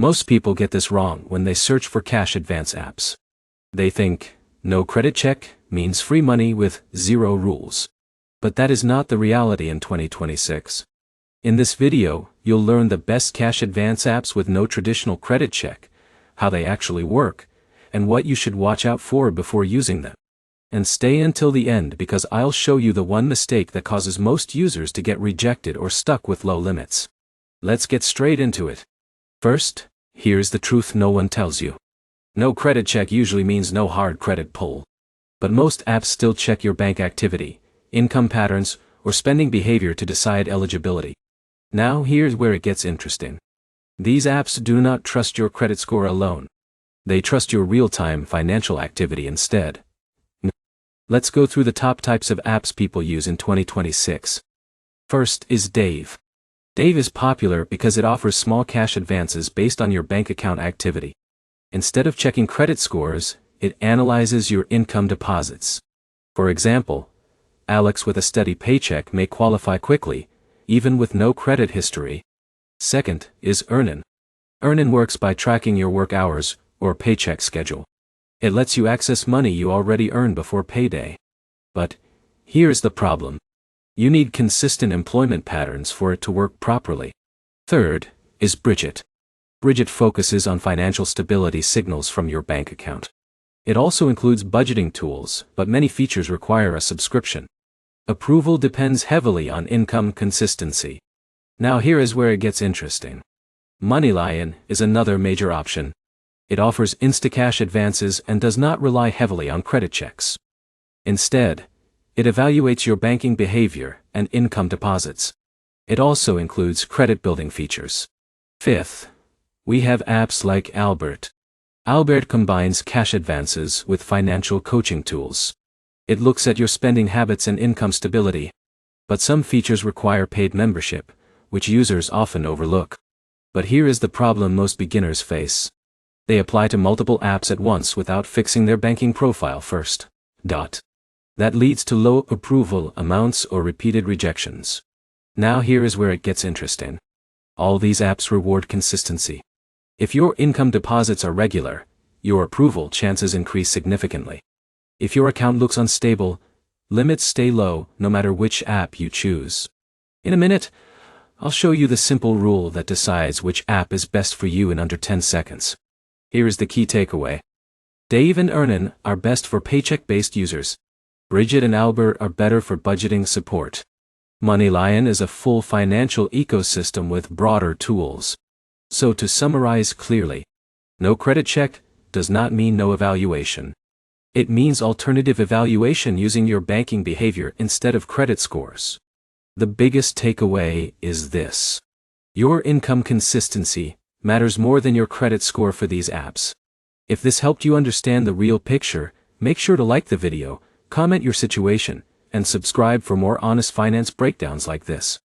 Most people get this wrong when they search for cash advance apps. They think, no credit check means free money with zero rules. But that is not the reality in 2026. In this video, you'll learn the best cash advance apps with no traditional credit check, how they actually work, and what you should watch out for before using them. And stay until the end because I'll show you the one mistake that causes most users to get rejected or stuck with low limits. Let's get straight into it. First, here's the truth no one tells you. No credit check usually means no hard credit pull. But most apps still check your bank activity, income patterns, or spending behavior to decide eligibility. Now here's where it gets interesting. These apps do not trust your credit score alone. They trust your real-time financial activity instead. Let's go through the top types of apps people use in 2026. First is Dave. Dave is popular because it offers small cash advances based on your bank account activity. Instead of checking credit scores, it analyzes your income deposits. For example, Alex with a steady paycheck may qualify quickly, even with no credit history. Second is Earnin. Earnin works by tracking your work hours or paycheck schedule. It lets you access money you already earned before payday. But here's the problem. You need consistent employment patterns for it to work properly. Third is Brigit. Brigit focuses on financial stability signals from your bank account. It also includes budgeting tools, but many features require a subscription. Approval depends heavily on income consistency. Now here is where it gets interesting. MoneyLion is another major option. It offers Instacash advances and does not rely heavily on credit checks. Instead, it evaluates your banking behavior and income deposits. It also includes credit building features. Fifth, we have apps like Albert. Albert combines cash advances with financial coaching tools. It looks at your spending habits and income stability. But some features require paid membership, which users often overlook. But here is the problem most beginners face. They apply to multiple apps at once without fixing their banking profile first. That leads to low approval amounts or repeated rejections. Now here is where it gets interesting. All these apps reward consistency. If your income deposits are regular, your approval chances increase significantly. If your account looks unstable, limits stay low no matter which app you choose. In a minute, I'll show you the simple rule that decides which app is best for you in under 10 seconds. Here is the key takeaway. Dave and Earnin are best for paycheck-based users. Brigit and Albert are better for budgeting support. MoneyLion is a full financial ecosystem with broader tools. So to summarize clearly, no credit check does not mean no evaluation. It means alternative evaluation using your banking behavior instead of credit scores. The biggest takeaway is this. Your income consistency matters more than your credit score for these apps. If this helped you understand the real picture, make sure to like the video, comment your situation, and subscribe for more honest finance breakdowns like this.